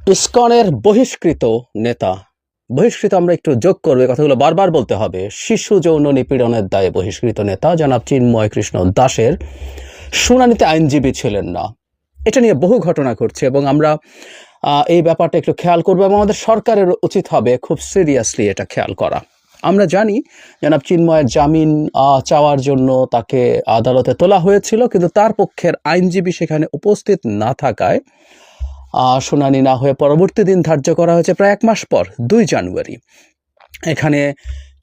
ইসকনের বহিষ্কৃত নেতা, বহিষ্কৃত আমরা একটু যোগ করবো, কথাগুলো বারবার বলতে হবে। শিশু যৌন নিপীড়নের দায়ে বহিষ্কৃত নেতা জনাব চিন্ময় কৃষ্ণ দাসের শুনানিতে আইনজীবী ছিলেন না। এটা নিয়ে বহু ঘটনা ঘটছে এবং আমরা এই ব্যাপারটা একটু খেয়াল করবো এবং আমাদের সরকারের উচিত হবে খুব সিরিয়াসলি এটা খেয়াল করা। আমরা জানি জনাব চিন্ময়ের জামিন চাওয়ার জন্য তাকে আদালতে তোলা হয়েছিল, কিন্তু তার পক্ষের আইনজীবী সেখানে উপস্থিত না থাকায় শুনানি না হয়ে পরবর্তী দিন ধার্য করা হয়েছে প্রায় 1 মাস পর, 2 জানুয়ারি। এখানে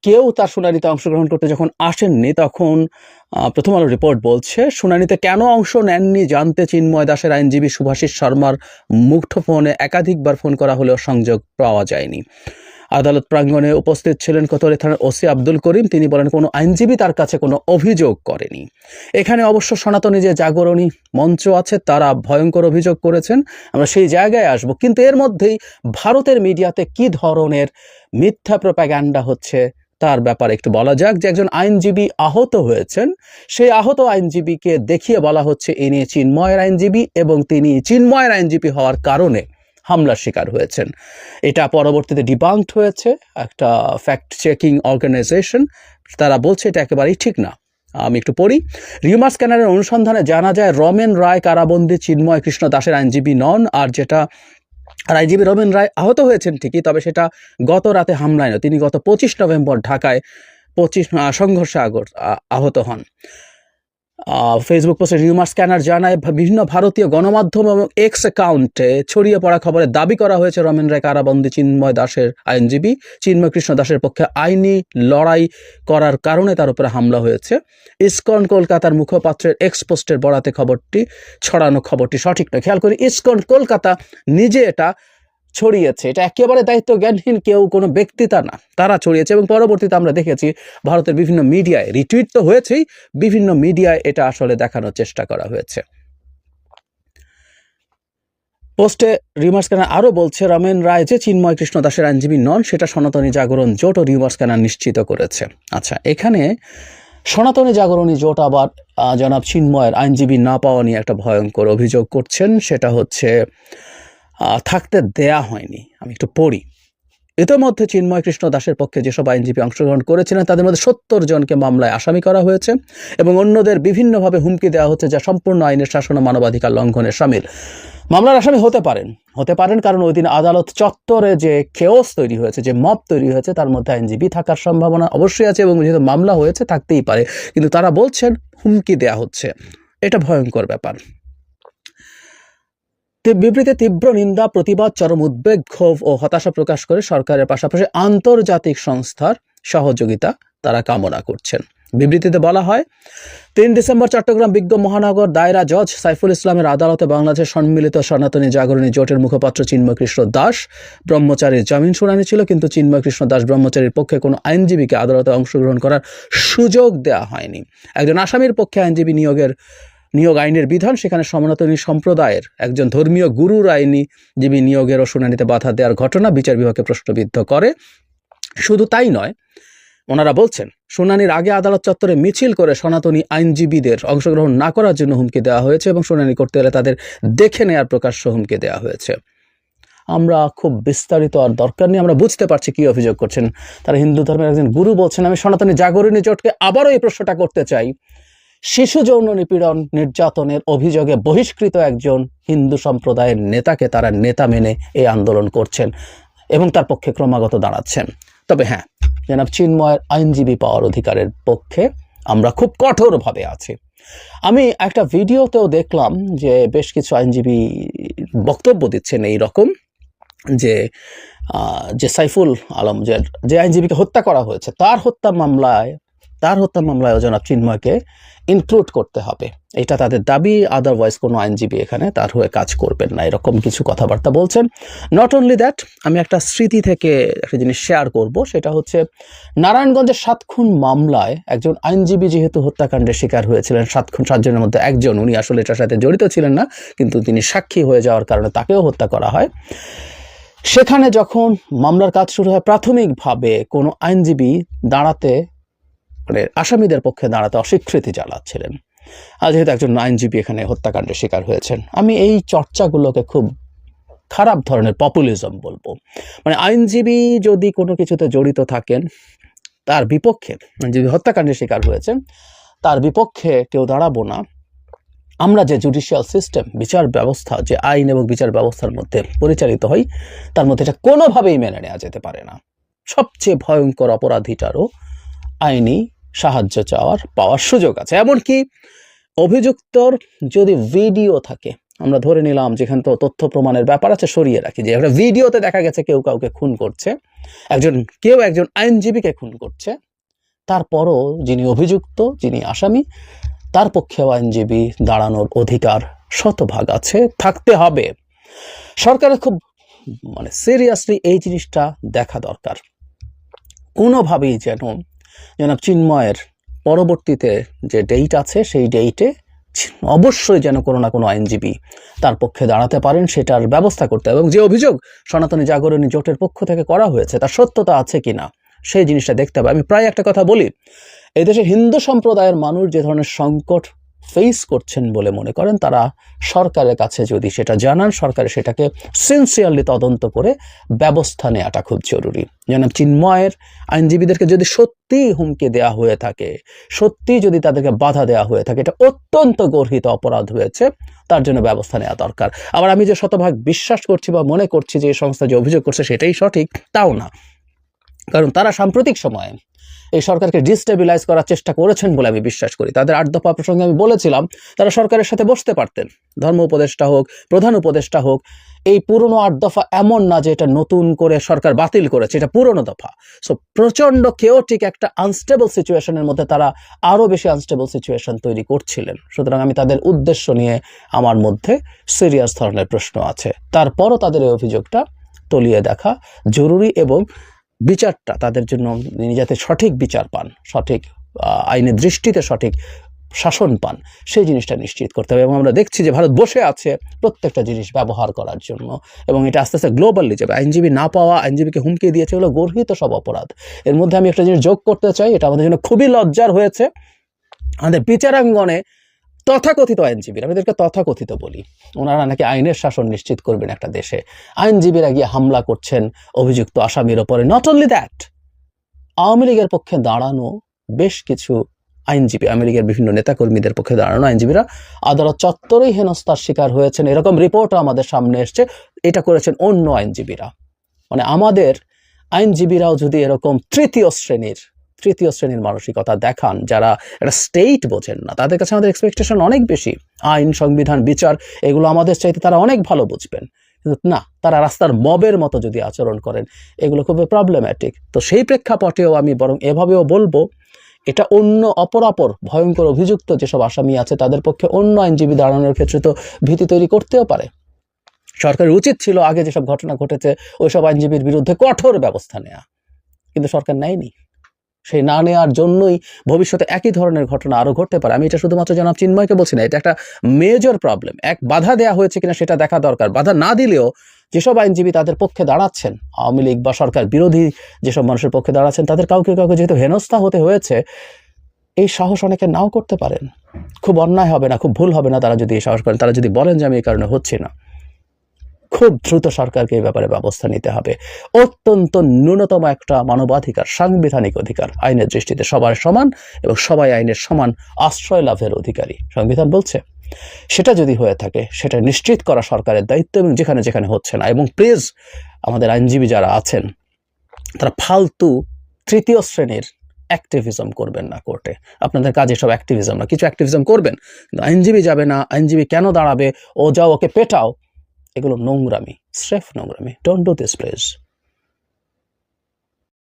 কেউ তার শুনানিতে অংশগ্রহণ করতে যখন আসেননি, তখন প্রথম আলো রিপোর্ট বলছে শুনানিতে কেন অংশ নেননি জানতে চিন্ময় দাসের আইনজীবী শুভাশিস শর্মার মুঠোফোনে একাধিকবার ফোন করা হলেও সংযোগ পাওয়া যায়নি। আদালত প্রাঙ্গণে উপস্থিত ছিলেন কোতোয়ালি থানার ওসি আব্দুল করিম। তিনি বলেন কোনো আইনজীবী তার কাছে কোনো অভিযোগ করেনি। এখানে অবশ্য সনাতনী যে জাগরণী মঞ্চ আছে তারা ভয়ঙ্কর অভিযোগ করেছেন, আমরা সেই জায়গায় আসব। কিন্তু এর মধ্যেই ভারতের মিডিয়াতে কি ধরনের মিথ্যা প্রোপাগ্যান্ডা হচ্ছে তার ব্যাপারে একটু বলা যাক। যে একজন আইনজীবী আহত হয়েছেন, সেই আহত আইনজীবীকে দেখিয়ে বলা হচ্ছে ইনি চিন্ময়ের আইনজীবী এবং তিনি চিন্ময়ের আইনজীবী হওয়ার কারণে হামলার শিকার হয়েছেন। এটা পরবর্তীতে ডিবাঙ্কড হয়েছে একটা ফ্যাক্ট চেকিং অর্গানাইজেশন, তারা বলছে এটা একেবারেই ঠিক না। আমি একটু পড়ি। রিউমার স্ক্যানারের অনুসন্ধানে জানা যায় রমেন রায় কারাবন্দী চিন্ময় কৃষ্ণ দাসের আইনজীবী নন। আর আইনজীবী রমেন রায় আহত হয়েছেন ঠিকই, তবে সেটা গত রাতে হামলায় নয়। তিনি গত 25 নভেম্বর ঢাকায় সংঘর্ষে আহত হন। ফেসবুক পোস্টে রিউমার স্ক্যানার জানায় বিভিন্ন ভারতীয় গণমাধ্যম এবং এক্স অ্যাকাউন্টে ছড়িয়ে পড়া খবরে দাবি করা হয়েছে রমেন রায় কারাবন্দী চিন্ময় দাসের আইনজীবী। চিন্ময় কৃষ্ণ দাসের পক্ষে আইনি লড়াই করার কারণে তার উপরে হামলা হয়েছে। ইসকন কলকাতার মুখপাত্রের এক্স পোস্টের বরাতে খবরটি সঠিক নয়। খেয়াল করি, ইসকন কলকাতা নিজে এটা ছড়িয়েছে। এটা একেবারে দায়িত্ব জ্ঞানহীন কেউ, কোনো ব্যক্তি তা না, তারা ছড়িয়েছে। এবং পরবর্তীতে আমরা দেখেছি ভারতের বিভিন্ন মিডিয়ায় রিটুইট তো হয়েছেই, বিভিন্ন মিডিয়ায় এটা আসলে দেখানোর চেষ্টা করা হয়েছে। পোস্টে রিউমার স্ক্যানার আরও বলছে রমেন রায় যে চিন্ময় কৃষ্ণ দাসের আইনজীবী নন সেটা সনাতনী জাগরণ জোট ও রিউমার স্ক্যানার নিশ্চিত করেছে। আচ্ছা, এখানে সনাতনী জাগরণী জোট আবার জনাব চিন্ময়ের আইনজীবী না পাওয়া নিয়ে একটা ভয়ঙ্কর অভিযোগ করছেন। সেটা হচ্ছে থাকতে দেয়া হয়নি। আমি একটু পড়ি। ইতিমধ্যে চিন্ময় কৃষ্ণ দাসের পক্ষে যেসব আইনজীবী অংশগ্রহণ করেছিলেন তাদের মধ্যে 70 জনকে মামলায় আসামি করা হয়েছে এবং অন্যদের বিভিন্নভাবে হুমকি দেওয়া হচ্ছে, যা সম্পূর্ণ আইনের শাসন ও মানবাধিকার লঙ্ঘনের শামিল। মামলার আসামি হতে পারেন কারণ ওই দিন আদালত চত্বরে যে কেওস তৈরি হয়েছে, যে মব তৈরি হয়েছে, তার মধ্যে আইনজীবী থাকার সম্ভাবনা অবশ্যই আছে এবং যেহেতু মামলা হয়েছে থাকতেই পারে। কিন্তু তারা বলছেন হুমকি দেওয়া হচ্ছে। এটা ভয়ঙ্কর ব্যাপার। বিবৃতিতে তীব্র নিন্দা, প্রতিবাদ, চরম উদ্বেগ, ক্ষোভ ও হতাশা প্রকাশ করে সরকারের পাশাপাশি আন্তর্জাতিক সংস্থার সহযোগিতা তারা কামনা করছেন। বিবৃতিতে বলা হয়, 3 ডিসেম্বর চট্টগ্রাম বিজ্ঞ মহানগর দায়রা জজ সাইফুল ইসলামের আদালতে বাংলাদেশের সম্মিলিত সনাতনী জাগরণী জোটের মুখপাত্র চিন্ময় কৃষ্ণ দাস ব্রহ্মচারীর জামিন শুনানি ছিল, কিন্তু চিন্ময় কৃষ্ণ দাস ব্রহ্মচারীর পক্ষে কোনো আইনজীবীকে আদালতে অংশগ্রহণ করার সুযোগ দেওয়া হয়নি। একজন আসামির পক্ষে আইনজীবী নিয়োগ আইনের বিধান, সেখানে সনাতনী সম্প্রদায়ের একজন ধর্মীয় গুরুর আইনজীবী নিয়োগের ও শুনানিতে বাধা দেওয়ার ঘটনা বিচার বিভাগকে প্রশ্নবিদ্ধ করে। শুধু তাই নয়, ওনারা বলছেন শুনানির আগে আদালত চত্বরে মিছিল করে সনাতনী আইনজীবীদের অংশগ্রহণ না করার জন্য হুমকি দেওয়া হয়েছে এবং শুনানি করতে হলে তাদের দেখে নেওয়ার প্রকাশ্য হুমকি দেওয়া হয়েছে। আমরা খুব বিস্তারিত আর দরকার নেই, আমরা বুঝতে পারছি কি অভিযোগ করছেন। তারা হিন্দু ধর্মের একজন গুরু বলছেন, আমি সনাতনী জাগরণী জোটকে আবারও এই প্রশ্নটা করতে চাই, শিশু যৌন নিপীড়ন নির্যাতনের অভিযোগে বহিষ্কৃত একজন হিন্দু সম্প্রদায়ের নেতাকে তারা নেতা মেনে এই আন্দোলন করছেন এবং তার পক্ষে ক্রমাগত দাঁড়াচ্ছেন। তবে হ্যাঁ, জনাব চিন্ময়ের আইনজীবী পাওয়ার অধিকারের পক্ষে আমরা খুব কঠোরভাবে আছি। আমি একটা ভিডিওতেও দেখলাম যে বেশ কিছু আইনজীবী বক্তব্য দিচ্ছেন এই রকম যে সাইফুল আলম যে আইনজীবীকে হত্যা করা হয়েছে তার হত্যা মামলায় জনাব চিন্ময়কে ইনক্লুড করতে হবে, এটা তাদের দাবি। আদারওয়াইজ কোনো আইনজীবী এখানে তার হয়ে কাজ করবেন না, এরকম কিছু কথাবার্তা বলছেন। নট অনলি দ্যাট, আমি একটা স্মৃতি থেকে একটা জিনিস শেয়ার করব। সেটা হচ্ছে নারায়ণগঞ্জের 7 খুন মামলায় একজন আইনজীবী যেহেতু হত্যাকাণ্ডের শিকার হয়েছিলেন, 7 জনের মধ্যে একজন, উনি আসলে এটার সাথে জড়িত ছিলেন না, কিন্তু তিনি সাক্ষী হয়ে যাওয়ার কারণে তাকেও হত্যা করা হয়। সেখানে যখন মামলার কাজ শুরু হয়, প্রাথমিকভাবে কোনো আইনজীবী আসামিদের পক্ষে দাঁড়াতে অস্বীকৃতি জানাচ্ছিলেন, যেহেতু একজন আইনজীবী এখানে হত্যাকাণ্ডের শিকার হয়েছেন। আমি এই চর্চাগুলোকে খুব খারাপ ধরনের পপুলিজম বলবো। মানে আইনজীবী যদি কোনো কিছুতে জড়িত থাকেন, তার বিপক্ষে, যদি হত্যাকাণ্ডের শিকার হয়েছেন, তার বিপক্ষে কেউ দাঁড়াবো না। আমরা যে জুডিশিয়াল সিস্টেম, বিচার ব্যবস্থা, যে আইন এবং বিচার ব্যবস্থার মধ্যে পরিচালিত হই, তার মধ্যে এটা কোনোভাবেই মেনে নেওয়া যেতে পারে না। সবচেয়ে ভয়ঙ্কর অপরাধীটারও আইনি সাহায্য পাওয়ার সুযোগ আছে। এমনকি অভিযুক্তর যদি ভিডিও থাকে, আমরা ধরে নিলাম যেখানে তো তথ্য প্রমাণের ব্যাপার আছে, সরিয়ে রাখি, যে একটা ভিডিওতে দেখা গেছে কেউ কাউকে খুন করছে, কেউ একজন আইনজীবীকে খুন করছে, তারপরও যিনি অভিযুক্ত, যিনি আসামি, তার পক্ষেও আইনজীবী দাঁড়ানোর অধিকার শতভাগ আছে, থাকতে হবে। সরকারের খুব সিরিয়াসলি এই জিনিসটা দেখা দরকার। কোনোভাবেই যেন জনাব চিন্ময়ের পরবর্তীতে যে ডেট আছে, সেই ডেটে অবশ্যই যেন কোনো না কোনো আইনজীবী তার পক্ষে দাঁড়াতে পারেন, সেটার ব্যবস্থা করতে হবে। এবং যে অভিযোগ সনাতনী জাগরণী জোটের পক্ষ থেকে করা হয়েছে, তার সত্যতা আছে কিনা সেই জিনিসটা দেখতে হবে। আমি প্রায় একটা কথা বলি, এই দেশে হিন্দু সম্প্রদায়ের মানুষ যে ধরনের সংকট ফেস করছেন বলে মনে করেন, তারা সরকারের কাছে যদি সেটা জানান, সরকার সেটাকে সিনসিয়ারলি তদন্ত করে ব্যবস্থা নেওয়াটা খুব জরুরি। যেন চিন্ময়ের আইনজীবীদেরকে যদি সত্যি হুমকি দেওয়া হয়ে থাকে, সত্যি যদি তাদেরকে বাধা দেওয়া হয়ে থাকে, এটা অত্যন্ত গর্হিত অপরাধ হয়েছে, তার জন্য ব্যবস্থা নেওয়া দরকার। আবার আমি যে শতভাগ বিশ্বাস করছি বা মনে করছি যে এই সংস্থা যে অভিযোগ করছে সেটাই সঠিক, তাও না। কারণ তারা সাম্প্রতিক সময়ে এই সরকারকে ডিস্টেবিলাইজ করার চেষ্টা করেছেন বলে আমি বিশ্বাস করি। তাদের 8 দফা প্রসঙ্গে আমি বলেছিলাম, তারা সরকারের সাথে বসতে পারতেন, ধর্ম উপদেষ্টা হোক, প্রধান উপদেষ্টা হোক। এই পুরনো 8 দফা এমন না যে এটা নতুন করে সরকার বাতিল করেছে, এটা পুরনো দফা। সো প্রচন্ড কেওটিক একটা আনস্টেবল সিচুয়েশনের মধ্যে তারা আরো বেশি আনস্টেবল সিচুয়েশন তৈরি করছিলেন। সুতরাং আমি তাদের উদ্দেশ্য নিয়ে আমার মধ্যে সিরিয়াস ধরনের প্রশ্ন আছে। তারপরও তাদের এই অভিযোগটা তলিয়ে দেখা জরুরি, এবং বিচারটা তাদের জন্য যাতে সঠিক বিচার পান, সঠিক আইনের দৃষ্টিতে সঠিক শাসন পান, সেই জিনিসটা নিশ্চিত করতে হবে। এবং আমরা দেখছি যে ভারত বসে আছে প্রত্যেকটা জিনিস ব্যবহার করার জন্য, এবং এটা আস্তে আস্তে গ্লোবালি যাবে। আইনজীবী না পাওয়া, আইনজীবীকে হুমকি দিয়েছে, এগুলো গর্হিত সব অপরাধ। এর মধ্যে আমি একটা জিনিস যোগ করতে চাই, এটা আমাদের জন্য খুবই লজ্জার হয়েছে। আমাদের বিচারাঙ্গনে তথাকথিত আইনজীবীরা, আমি এদেরকে তথাকথিত বলি, ওনারা নাকি আইনের শাসন নিশ্চিত করবেন একটা দেশে। আইনজীবীরা গিয়ে হামলা করছেন অভিযুক্ত আসামির ওপরে। নট অনলি দ্যাট, আওয়ামী লীগের পক্ষে দাঁড়ানো বেশ কিছু আইনজীবী, আওয়ামী লীগের বিভিন্ন নেতাকর্মীদের পক্ষে দাঁড়ানো আইনজীবীরা আদালত চত্বরেই হেনস্থার শিকার হয়েছেন, এরকম রিপোর্টও আমাদের সামনে এসছে। এটা করেছেন অন্য আইনজীবীরা। মানে আমাদের আইনজীবীরাও যদি এরকম তৃতীয় শ্রেণীর মানসিকতা দেখান, যারা একটা স্টেট বোঝেন না, তাদের কাছে আমাদের এক্সপেকটেশন অনেক বেশি। আইন, সংবিধান, বিচার, এগুলো আমাদের চাইতে তারা অনেক ভালো বুঝবেন, কিন্তু না, তারা রাস্তার মবের মতো যদি আচরণ করেন, এগুলো খুবই প্রবলেম্যাটিক। তো সেই প্রেক্ষাপটেও আমি বরং এভাবেও বলবো, এটা অন্য অপরাপর ভয়ঙ্কর অভিযুক্ত যেসব আসামি আছে, তাদের পক্ষে অন্য আইনজীবী দাঁড়ানোর ক্ষেত্রে তো ভীতি তৈরি করতেও পারে। সরকারের উচিত ছিল আগে যেসব ঘটনা ঘটেছে ওইসব আইনজীবীর বিরুদ্ধে কঠোর ব্যবস্থা নেওয়া, কিন্তু সরকার নেয়নি। সেই না নেওয়ার জন্যই ভবিষ্যতে একই ধরনের ঘটনা আরো ঘটতে পারে। আমি এটা শুধুমাত্র জনাব চিন্ময়কে বলছি না, এটা একটা মেজর প্রবলেম। বাধা দেওয়া হয়েছে কিনা সেটা দেখা দরকার। বাধা না দিলেও যেসব আইনজীবী তাদের পক্ষে দাঁড়াচ্ছেন, আওয়ামী লীগ বা সরকার বিরোধী যেসব মানুষের পক্ষে দাঁড়াচ্ছেন, তাদের কাউকে যেহেতু হেনস্থা হতে হয়েছে, এই সাহস অনেকে নাও করতে পারেন। খুব অন্যায় হবে না, খুব ভুল হবে না তারা যদি এই সাহস করেন, তারা যদি বলেন যে আমি এই কারণে হচ্ছি না। খুব দ্রুত সরকারকে এই ব্যাপারে ব্যবস্থা নিতে হবে। অত্যন্ত ন্যূনতম একটা মানবাধিকার, সাংবিধানিক অধিকার, আইনের দৃষ্টিতে সবার সমান এবং সবাই আইনের সমান আশ্রয় লাভের অধিকারী সংবিধান বলছে। সেটা যদি হয়ে থাকে, সেটা নিশ্চিত করা সরকারের দায়িত্ব, এবং যেখানে যেখানে হচ্ছে না। এবং প্লিজ আমাদের আইনজীবী যারা আছেন, তারা ফালতু তৃতীয় শ্রেণীর অ্যাক্টিভিজম করবেন না কোর্টে। আপনাদের কাজে সব অ্যাক্টিভিজম না, কিছু অ্যাক্টিভিজম করবেন, কিন্তু আইনজীবী যাবে না, আইনজীবী কেন দাঁড়াবে, ও যাও ওকে পেটাও, এগুলো নোংরামি, স্রেফ নোংরামি। Don't do this please.